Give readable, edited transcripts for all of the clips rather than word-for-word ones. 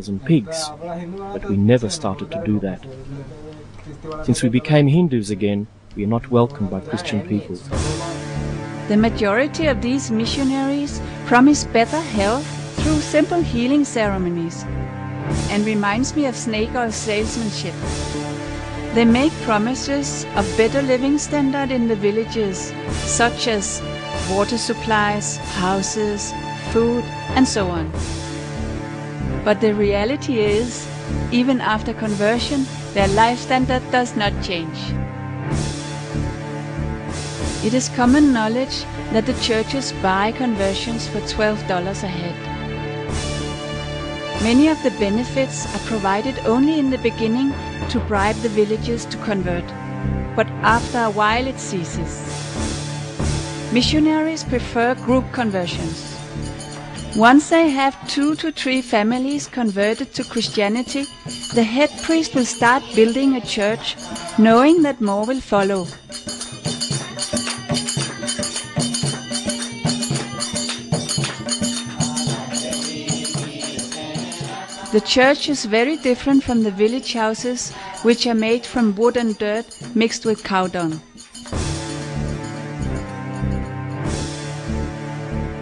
cattle and pigs, but we never started to do that. Since we became Hindus again, we are not welcomed by Christian people. The majority of these missionaries promise better health through simple healing ceremonies, and reminds me of snake oil salesmanship. They make promises of better living standard in the villages, such as water supplies, houses, food, and so on. But the reality is, even after conversion, their life standard does not change. It is common knowledge that the churches buy conversions for $12 a head. Many of the benefits are provided only in the beginning to bribe the villagers to convert, but after a while it ceases. Missionaries prefer group conversions. Once they have 2 to 3 families converted to Christianity, the head priest will start building a church, knowing that more will follow. The church is very different from the village houses, which are made from wood and dirt mixed with cow dung.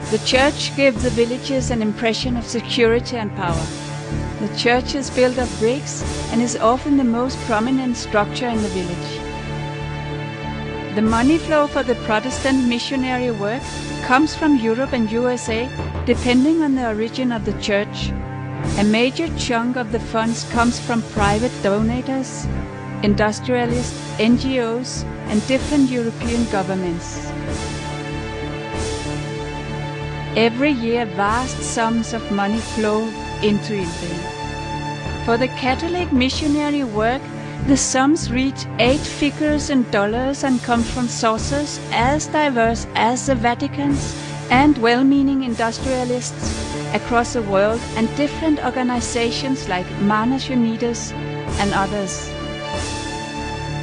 The church gives the villagers an impression of security and power. The church is built of bricks and is often the most prominent structure in the village. The money flow for the Protestant missionary work comes from Europe and USA, depending on the origin of the church. A major chunk of the funds comes from private donors, industrialists, NGOs, and different European governments. Every year, vast sums of money flow into India. For the Catholic missionary work, the sums reach 8 figures in dollars and come from sources as diverse as the Vatican's and well-meaning industrialists across the world and different organizations like Manas Unidas and others.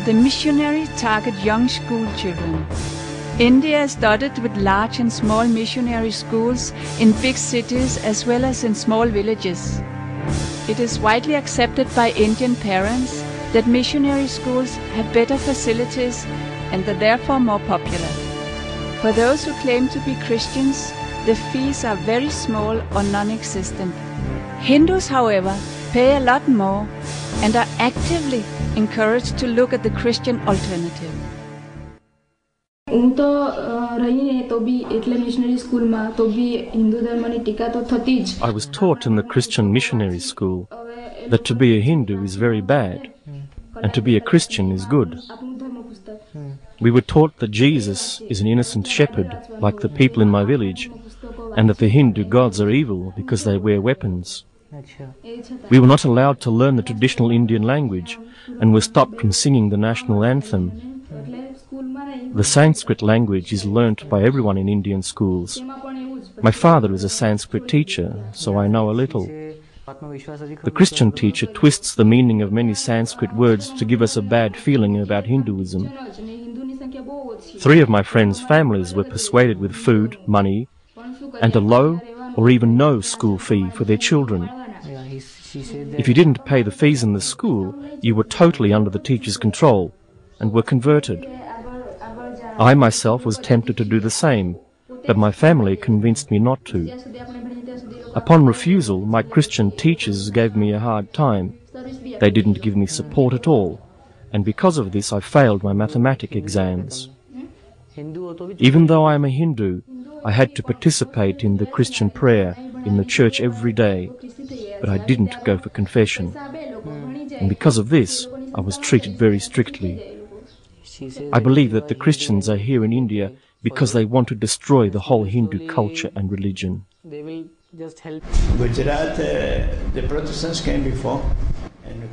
The missionaries target young school children. India is dotted with large and small missionary schools in big cities as well as in small villages. It is widely accepted by Indian parents that missionary schools have better facilities and are therefore more popular. For those who claim to be Christians, the fees are very small or non-existent. Hindus, however, pay a lot more and are actively encouraged to look at the Christian alternative. હું તો રહીને તો બી એટલે missionary સ્કૂલમાં તો બી હિન્દુ ધર્મની ટીકા તો થતી જ. I was taught in the Christian missionary school that to be a Hindu is very bad and to be a Christian is good. We were taught that Jesus is an innocent shepherd like the people in my village and that the Hindu gods are evil because they wear weapons. We were not allowed to learn the traditional Indian language and were stopped from singing the national anthem. The Sanskrit language is learnt by everyone in Indian schools. My father is a Sanskrit teacher, so I know a little. The Christian teacher twists the meaning of many Sanskrit words to give us a bad feeling about Hinduism. 3 of my friends' families were persuaded with food, money, and a low or even no school fee for their children. If you didn't pay the fees in the school, you were totally under the teacher's control and were converted. I myself was tempted to do the same, but my family convinced me not to. Upon refusal, my Christian teachers gave me a hard time. They didn't give me support at all, and because of this I failed my mathematic exams. Even though I am a Hindu, I had to participate in the Christian prayer in the church every day, but I didn't go for confession. And because of this, I was treated very strictly. I believe that the Christians are here in India because they want to destroy the whole Hindu culture and religion. They will just help. Gujarat, the Protestants came before.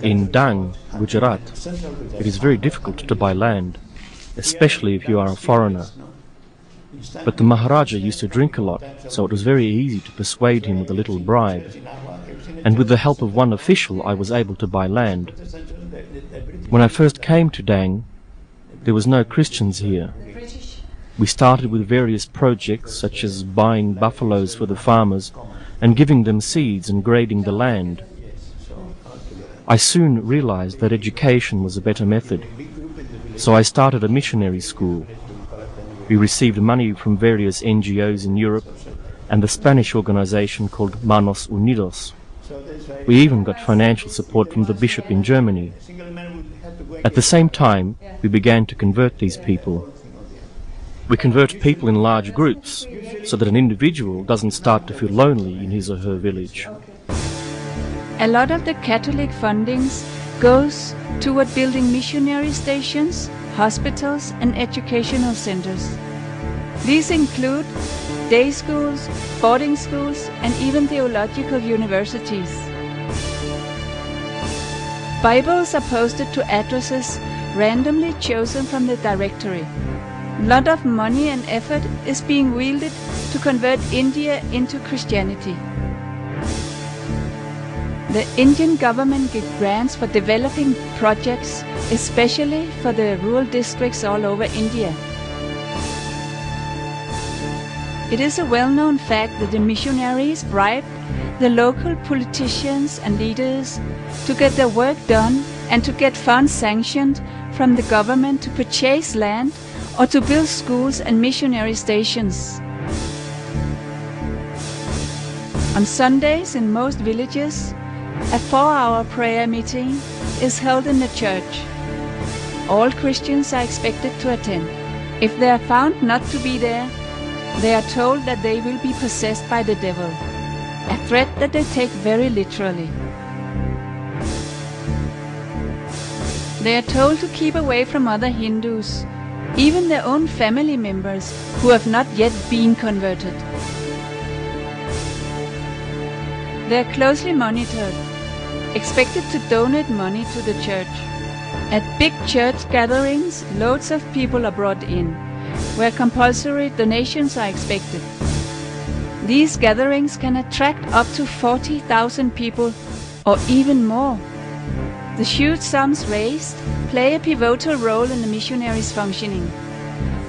In Dang, Gujarat, it is very difficult to buy land, especially if you are a foreigner. But the Maharaja used to drink a lot, so it was very easy to persuade him with a little bribe. And with the help of one official, I was able to buy land. When I first came to Dang, there was no Christians here. We started with various projects such as buying buffaloes for the farmers and giving them seeds and grading the land. I soon realized that education was a better method, so I started a missionary school. We received money from various NGOs in Europe and the Spanish organization called Manos Unidos. We even got financial support from the bishop in Germany. At the same time, we began to convert these people. We convert people in large groups so that an individual doesn't start to feel lonely in his or her village. A lot of the Catholic fundings goes toward building missionary stations, hospitals and educational centers. These include day schools, boarding schools and even theological universities. Bibles are posted to addresses randomly chosen from the directory. A lot of money and effort is being wielded to convert India into Christianity. The Indian government gives grants for developing projects, especially for the rural districts all over India. It is a well-known fact that the missionaries bribed the local politicians and leaders to get their work done and to get funds sanctioned from the government to purchase land or to build schools and missionary stations. On Sundays in most villages, a 4-hour prayer meeting is held in the church. All Christians are expected to attend. If they are found not to be there, they are told that they will be possessed by the devil, a threat that they take very literally. They are told to keep away from other Hindus, even their own family members who have not yet been converted. They are closely monitored, expected to donate money to the church. At big church gatherings, loads of people are brought in, where compulsory donations are expected. These gatherings can attract up to 40,000 people or even more. The huge sums raised play a pivotal role in the missionaries' functioning.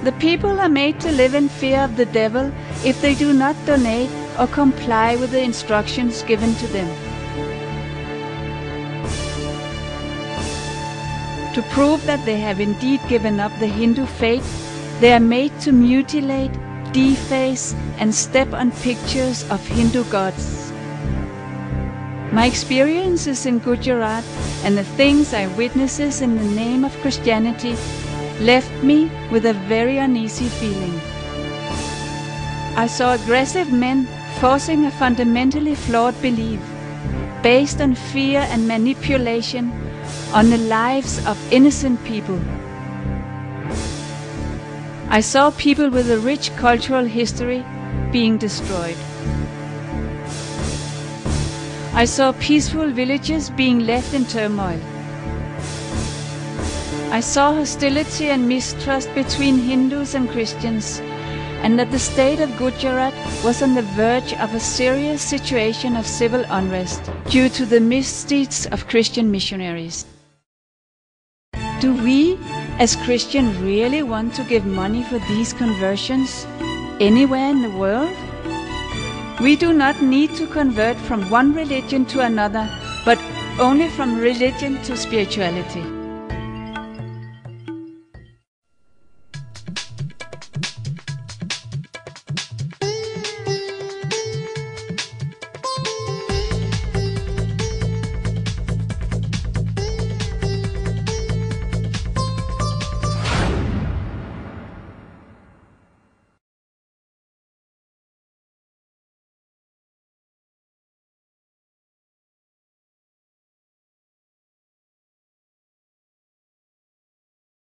The people are made to live in fear of the devil if they do not donate or comply with the instructions given to them. To prove that they have indeed given up the Hindu faith, they are made to mutilate, deface and step on pictures of Hindu gods. My experiences in Gujarat and the things I witnesses in the name of Christianity left me with a very uneasy feeling. I saw aggressive men forcing a fundamentally flawed belief, based on fear and manipulation, on the lives of innocent people. I saw people with a rich cultural history being destroyed. I saw peaceful villages being left in turmoil. I saw hostility and mistrust between Hindus and Christians, and that the state of Gujarat was on the verge of a serious situation of civil unrest due to the misdeeds of Christian missionaries. Do we, as Christians, really want to give money for these conversions anywhere in the world? We do not need to convert from one religion to another, but only from religion to spirituality.